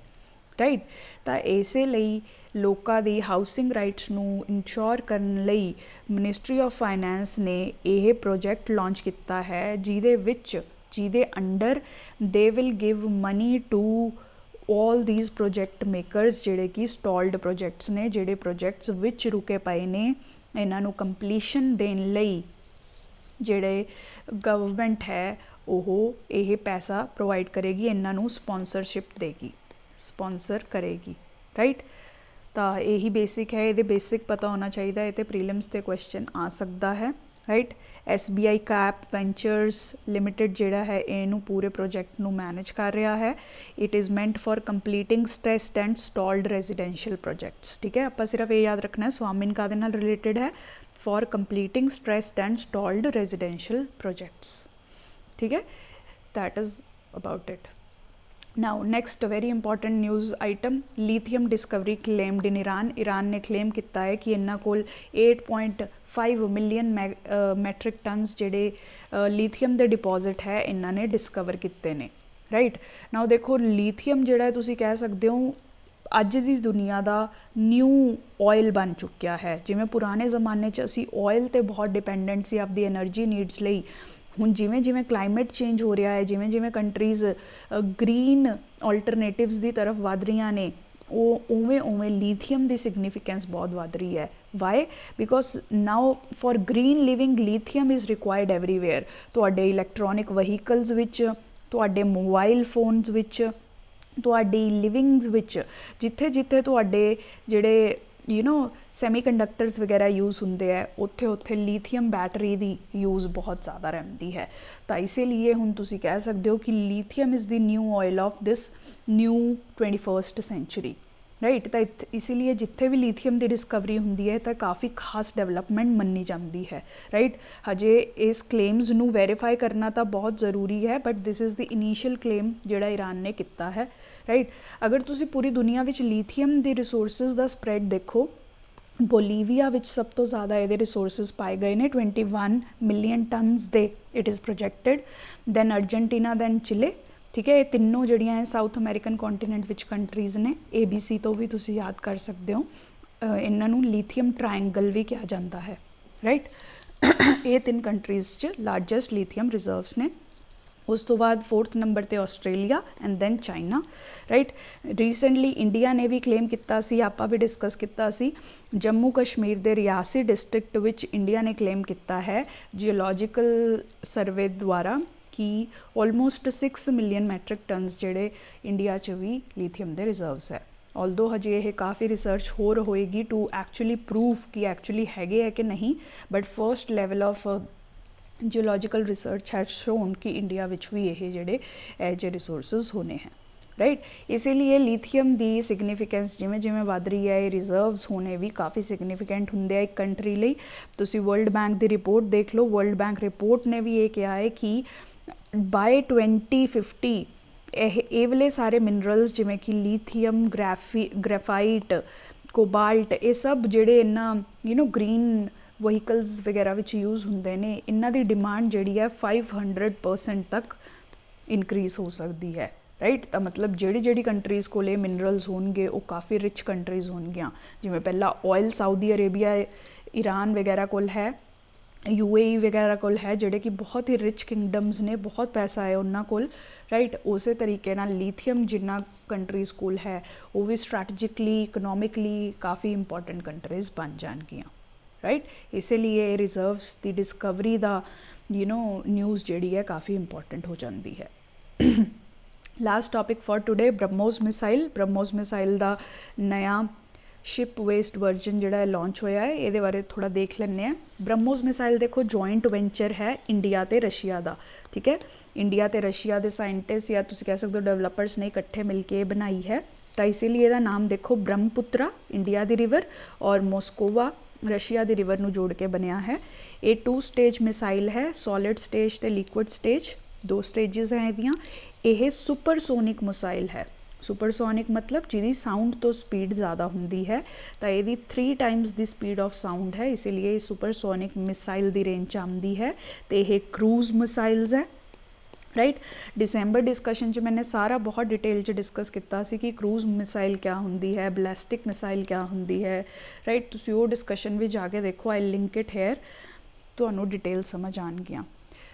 ਰਾਈਟ। ਤਾਂ ਇਸੇ ਲਈ ਲੋਕਾਂ ਦੀ ਹਾਊਸਿੰਗ ਰਾਈਟਸ ਨੂੰ ਇੰਸ਼ੋਰ ਕਰਨ ਲਈ ਮਿਨਿਸਟਰੀ ਆਫ ਫਾਈਨੈਂਸ ਨੇ ਇਹ ਪ੍ਰੋਜੈਕਟ ਲਾਂਚ ਕੀਤਾ ਹੈ, ਜਿਹਦੇ under they will give money to all these project makers ਜਿਹੜੇ ਕਿ ਸਟਾਲਡ ਪ੍ਰੋਜੈਕਟਸ ਨੇ, ਜਿਹੜੇ ਪ੍ਰੋਜੈਕਟਸ ਵਿੱਚ ਰੁਕੇ ਪਏ ਨੇ, ਇਹਨਾਂ ਨੂੰ ਕੰਪਲੀਸ਼ਨ ਦੇਣ ਲਈ ਜਿਹੜੇ ਗਵਰਨਮੈਂਟ ਹੈ ਉਹ ਇਹ ਪੈਸਾ ਪ੍ਰੋਵਾਈਡ ਕਰੇਗੀ, ਇਹਨਾਂ ਨੂੰ ਸਪੋਂਸਰਸ਼ਿਪ ਦੇਗੀ, ਸਪੋਂਸਰ ਕਰੇਗੀ, ਰਾਈਟ। ਤਾਂ ਇਹੀ ਬੇਸਿਕ ਹੈ, ਇਹਦੇ ਬੇਸਿਕ ਪਤਾ ਹੋਣਾ ਚਾਹੀਦਾ, ਇਹ 'ਤੇ ਪ੍ਰੀਲਿਮਸ 'ਤੇ ਕੁਐਸਚਨ ਆ ਸਕਦਾ ਹੈ, right. SBI cap ventures limited ਜਿਹੜਾ ਹੈ ਇਹਨੂੰ ਪੂਰੇ ਪ੍ਰੋਜੈਕਟ ਨੂੰ ਮੈਨੇਜ ਕਰ ਰਿਹਾ ਹੈ। It is meant for completing stressed and stalled residential projects, ਠੀਕ ਹੈ। ਆਪਾਂ ਸਿਰਫ ਇਹ ਯਾਦ ਰੱਖਣਾ ਹੈ ਸਵਾਮਿਨ ਕਾਹਦੇ ਨਾਲ ਰਿਲੇਟਡ ਹੈ? For completing stressed and stalled residential projects, ਠੀਕ ਹੈ। That is about it. Now next very important news item, lithium discovery claimed in Iran ने क्लेम किया है कि इन्हों को 8.5 मिलियन मैट्रिक टनस जोड़े लीथियम के डिपॉजिट है इन्होंने डिस्कवर किए हैं, राइट। नाउ देखो लीथियम जोड़ा तुसी कह सकते हो अज की दुनिया का न्यू ऑयल बन चुकिया है। जिमें पुराने जमाने असी ऑयल तो बहुत डिपेंडेंट सी आपकी एनर्जी नीड्स लई, ਹੁਣ ਜਿਵੇਂ ਜਿਵੇਂ ਕਲਾਈਮੇਟ ਚੇਂਜ ਹੋ ਰਿਹਾ ਹੈ, ਜਿਵੇਂ ਜਿਵੇਂ ਕੰਟਰੀਜ਼ ਗ੍ਰੀਨ ਆਲਟਰਨੇਟਿਵਸ ਦੀ ਤਰਫ ਵਧ ਰਹੀਆਂ ਨੇ, ਉਹ ਉਵੇਂ ਲੀਥੀਅਮ ਦੀ ਸਿਗਨੀਫਿਕੈਂਸ ਬਹੁਤ ਵਧ ਰਹੀ ਹੈ। Why? Because now for green living lithium is required everywhere. ਤੁਹਾਡੇ ਇਲੈਕਟ੍ਰੋਨਿਕ ਵਹੀਕਲਸ ਵਿੱਚ, ਤੁਹਾਡੇ ਮੋਬਾਈਲ ਫੋਨਸ ਵਿੱਚ, ਤੁਹਾਡੀ ਲਿਵਿੰਗਸ ਵਿੱਚ, ਜਿੱਥੇ ਜਿੱਥੇ ਤੁਹਾਡੇ ਜਿਹੜੇ ਸੈਮੀਕੰਡਕਟਰਸ ਵਗੈਰਾ यूज़ होंगे है, उत्थे लीथियम बैटरी की यूज़ बहुत ज़्यादा रहती है। तो इसीलिए हुण तुसी कह सकते हो कि lithium is the new oil of this new 21st century, right. तो इसीलिए जिथे भी लीथियम की डिस्कवरी होंदी है तो काफ़ी खास डेवलपमेंट मन्नी जाती है, राइट। हजे इस क्लेम्स नू वेरीफाई करना तो बहुत ज़रूरी है, but this is the initial claim जिहड़ा ईरान ने किया है, राइट। अगर तुसी पूरी दुनिया विच लीथियम के रिसोर्सिस का स्प्रैड देखो, बोलीविया विच सब तो ज़्यादा ये रिसोर्सिस पाए गए ने 21 मिलियन टनस दे, it is projected. Then Argentina, then Chile, ठीक है। ये तीनों जड़ियाँ साउथ अमेरिकन कॉन्टीनेंट विच कंट्रीज़ ने, ABC तो भी तुसी याद कर सकते हो, इन्हां नूं लीथियम ट्रायंगल भी कहा जाता है, राइट। ये 3 कंट्रीज़ च लार्जैसट लीथियम रिजर्व्स ने। उस तो बाद 4th नंबर ते Australia and then China, right. Recently India ने भी क्लेम किया सी, आपां भी डिस्कस किया सी, जम्मू कश्मीर के रियासी डिस्ट्रिक्ट विच इंडिया ने क्लेम किया है जियोलॉजिकल सर्वे द्वारा कि ऑलमोस्ट 6 मिलियन मैट्रिक टनस जोड़े इंडिया च भी लीथियम के रिजर्व्स है। ऑल्दो हजे ये काफ़ी रिसर्च होर होएगी टू एक्चुअली प्रूव कि एक्चुअली हैगे है कि नहीं, but first level of geological research has shown कि इंडिया विच भी ये जोड़े एजे रिसोर्सिस होने हैं, राइट। इसीलिए लीथियम की सिग्निफिकेंस जिमें जिमें वध रही है, रिजर्व्स होने भी काफ़ी सिग्निफिकेंट होंगे एक कंट्री लई। तुसी वर्ल्ड बैंक की रिपोर्ट देख लो, वर्ल्ड बैंक रिपोर्ट ने भी ये कहा है कि बाय 2050 ये वाले सारे मिनरल्स जिमें कि लीथियम, ग्रेफाइट, कोबाल्ट, ये सब जोड़े इन्ना ग्रीन वहीकल्स वगैरह विच यूज़ होंदे ने, इन्हां दी डिमांड जिहड़ी है 500% तक इनक्रीज़ हो सकती है, राइट। तो मतलब ਜਿਹੜੀ ਕੰਟਰੀਜ਼ ਕੋਲੇ ਮਿਨਰਲਸ ਹੋਣਗੇ ਉਹ ਕਾफ़ੀ ਰਿਚ ਕੰਟਰੀਜ਼ ਹੋਣਗੀਆਂ, ਜਿਵੇਂ ਪਹਿਲਾਂ ਆਇਲ ਸਾਊਦੀ ਅਰੇਬੀਆ ਈਰਾਨ ਵਗੈਰਾ ਕੋਲ ਹੈ, UAE ਵਗੈਰਾ ਕੋਲ ਹੈ, ਜਿਹੜੇ ਕਿ ਬਹੁਤ ਹੀ ਰਿਚ ਕਿੰਗਡਮਸ ਨੇ, ਬਹੁਤ ਪੈਸਾ ਹੈ ਉਹਨਾਂ ਕੋਲ, ਰਾਈਟ। ਉਸੇ ਤਰੀਕੇ ਨਾਲ ਲੀਥੀਅਮ ਜਿੰਨਾ ਕੰਟਰੀਜ਼ ਕੋਲ ਹੈ ਉਹ ਵੀ ਸਟ੍ਰੈਟਜਿਕਲੀ ਇਕਨੋਮਿਕਲੀ ਕਾफ़ੀ ਇੰਪੋਰਟੈਂਟ ਕੰਟਰੀਜ਼ ਬਣ ਜਾਣਗੀਆਂ, ਰਾਈਟ। ਇਸੇ ਲਈ ਰਿਜ਼ਰਵਸ ਦੀ ਡਿਸਕਵਰੀ ਦਾ ਨਿਊਜ਼ ਜਿਹੜੀ ਹੈ ਕਾफ़ੀ ਇੰਪੋਰਟੈਂਟ ਹੋ ਜਾਂਦੀ ਹੈ। Last topic for today BrahMos missile ਦਾ ਨया शिप वेस्ट वर्जन ਜਿਹੜਾ ਲਾਂਚ ਹੋਇਆ ਹੈ, ਇਹਦੇ ਬਾਰੇ ਥੋੜਾ ਦੇਖ ਲੈਂਦੇ ਹਾਂ। ब्रह्मोस मिसाइल देखो जॉइंट वेंचर है इंडिया ਤੇ रशिया ਦਾ, ठीक है। इंडिया ਤੇ रशिया ਦੇ ਸਾਇੰਟਿਸਟ ਜਾਂ ਤੁਸੀਂ ਕਹਿ ਸਕਦੇ ਹੋ ਡਿਵੈਲਪਰਸ ਨੇ ਇਕੱਠੇ ਮਿਲ ਕੇ ਬਣਾਈ ਹੈ, ਤਾਂ ਇਸੇ ਲਈ ਇਹਦਾ ਨਾਮ ਦੇਖੋ ब्रह्मपुत्रा इंडिया ਦੀ ਰਿਵਰ ਔਰ ਮੋਸਕੋਵਾ रशिया ਦੀ ਰਿਵਰ ਨੂੰ ਜੋੜ ਕੇ ਬਣਿਆ ਹੈ। ਇਹ 2 ਸਟੇਜ ਮਿਸਾइल ਹੈ, ਸੋਲਿਡ ਸਟੇਜ ਤੇ ਲਿਕੁਇਡ ਸਟੇਜ, 2 ਸਟੇजेस ਹੈ ਇਹਦੀਆਂ। ਇਹ ਸੁਪਰਸੋਨਿਕ ਮਿਸਾइल ਹੈ। ਸੁਪਰਸੋਨਿਕ ਮਤਲਬ ਜਿਹਦੀ ਸਾਊਂਡ ਤੋਂ ਸਪੀਡ ਜ਼ਿਆਦਾ ਹੁੰਦੀ ਹੈ, ਤਾਂ ਇਹਦੀ 3 Times the speed of sound ਹੈ, ਇਸੇ ਲਈ ਇਹ ਸੁਪਰਸੋਨਿਕ ਮਿਸਾइल ਦੀ ਰੇਂਜ 'ਚ ਆਉਂਦੀ ਹੈ। ਤੇ ਇਹ ਕਰੂਜ਼ ਮਿਸਾइल्स ਹੈ, ਰਾਈਟ। ਡਿਸੈਂਬਰ ਡਿਸਕਸ਼ਨ 'ਚ ਮੈंने ਸਾਰਾ ਬਹੁਤ ਡਿਟੇਲ 'ਚ ਡਿਸਕਸ ਕੀਤਾ ਸੀ ਕਿ ਕਰੂਜ਼ ਮਿਸਾइल ਕਿਆ ਹੁੰਦੀ ਹੈ, ਬੈਲਿਸਟਿਕ ਮਿਸਾइल ਕਿਆ ਹੁੰਦੀ ਹੈ, ਰਾਈਟ। ਤੁਸੀਂ ਉਹ ਡਿਸਕਸ਼ਨ ਵੀ ਜਾ ਕੇ ਦੇਖੋ, ਆਈ ਲਿੰਕ ਇਟ ਹੇਅਰ, ਤੁਹਾਨੂੰ ਡਿਟੇਲ ਸਮਝ ਆਉਣਗੀਆਂ,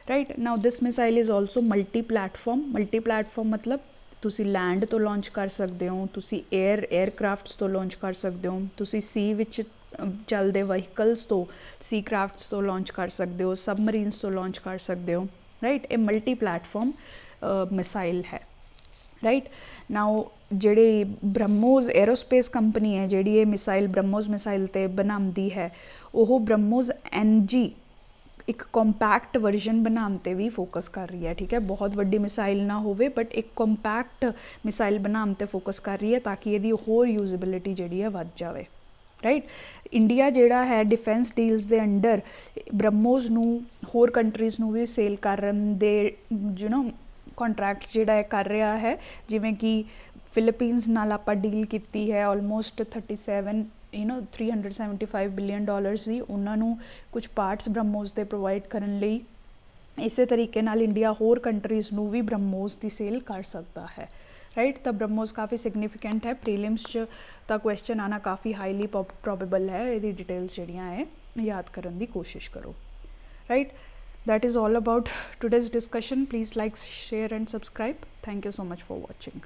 right. Now this missile is also multi platform ਮਤਲਬ ਤੁਸੀਂ ਲੈਂਡ ਤੋਂ ਲਾਂਚ ਕਰ ਸਕਦੇ ਹੋ, ਤੁਸੀਂ 에ਅਰਕ੍ਰਾਫਟਸ ਤੋਂ ਲਾਂਚ ਕਰ ਸਕਦੇ ਹੋ, ਤੁਸੀਂ ਸੀ ਵਿੱਚ ਚੱਲਦੇ ਵਹੀਕਲਸ ਤੋਂ, ਸੀ ਕ੍ਰਾਫਟਸ ਤੋਂ ਲਾਂਚ ਕਰ ਸਕਦੇ ਹੋ, ਸਬਮਰੀਨਸ ਤੋਂ ਲਾਂਚ ਕਰ ਸਕਦੇ ਹੋ, ਰਾਈਟ। ਇਹ ਮਲਟੀ ਪਲੈਟਫਾਰਮ ਮਿਸਾइल ਹੈ, ਰਾਈਟ। ਨਾਓ ਜਿਹੜੀ ਬ੍ਰਹਮੋਸ ਐਰੋਸਪੇਸ ਕੰਪਨੀ ਹੈ ਜਿਹੜੀ ਇਹ ਮਿਸਾइल ਬ੍ਰਹਮੋਸ ਮਿਸਾइल 'ਤੇ ਬਣਾਉਂਦੀ ਹੈ, ਉਹ ਬ੍ਰਹਮੋਸ NG ਇੱਕ ਕੰਪੈਕਟ ਵਰਜ਼ਨ ਬਣਾਉਣ 'ਤੇ ਵੀ ਫੋਕਸ ਕਰ ਰਹੀ ਹੈ, ਠੀਕ ਹੈ। ਬਹੁਤ ਵੱਡੀ ਮਿਸਾइल ਨਾ ਹੋਵੇ ਬਟ ਇੱਕ ਕੰਪੈਕਟ ਮਿਸਾइल ਬਣਾਉਣ 'ਤੇ ਫੋਕਸ ਕਰ ਰਹੀ ਹੈ ਤਾਂ ਕਿ ਇਹਦੀ ਹੋਰ ਯੂਜ਼ੇਬਿਲਿਟੀ ਜਿਹੜੀ ਹੈ ਵੱਧ ਜਾਵੇ, ਰਾਈਟ। ਇੰਡੀਆ ਜਿਹੜਾ ਹੈ ਡਿਫੈਂਸ ਡੀਲਸ ਦੇ ਅੰਡਰ ਬ੍ਰਹਮੋਸ ਨੂੰ ਹੋਰ ਕੰਟਰੀਜ਼ ਨੂੰ ਵੀ ਸੇਲ ਕਰਨ ਦੇ ਕੰਟਰੈਕਟ ਜਿਹੜਾ ਹੈ ਕਰ ਰਿਹਾ ਹੈ, ਜਿਵੇਂ ਕਿ ਫਿਲੀਪੀਨਸ ਨਾਲ ਆਪਾਂ ਡੀਲ ਕੀਤੀ ਹੈ ਆਲਮੋਸਟ 375 ਬਿਲੀਅਨ ਡਾਲਰਸ ਦੀ, ਉਹਨਾਂ ਨੂੰ ਕੁਝ ਪਾਰਟਸ ਬ੍ਰਹਮੋਸ ਦੇ ਪ੍ਰੋਵਾਈਡ ਕਰਨ ਲਈ। ਇਸੇ ਤਰੀਕੇ ਨਾਲ ਇੰਡੀਆ ਹੋਰ ਕੰਟਰੀਜ਼ ਨੂੰ ਵੀ ਬ੍ਰਹਮੋਸ ਦੀ ਸੇਲ ਕਰ ਸਕਦਾ ਹੈ, ਰਾਈਟ। ਤਾਂ ਬ੍ਰਹਮੋਸ ਕਾफ़ੀ ਸਿਗਨੀਫਿਕੈਂਟ ਹੈ, ਪ੍ਰੀਲਿਮਸ 'ਚ ਤਾਂ ਕੁਐਸਚਨ ਆਉਣਾ ਕਾफ़ੀ ਹਾਈਲੀ ਪ੍ਰੋਬੇਬਲ ਹੈ। ਇਹਦੀ ਡਿਟੇਲਸ ਜਿਹੜੀਆਂ ਹੈ ਯਾਦ ਕਰਨ ਦੀ ਕੋਸ਼ਿਸ਼ ਕਰੋ, right. that is all about today's discussion. Please like, share and subscribe. Thank you so much for watching.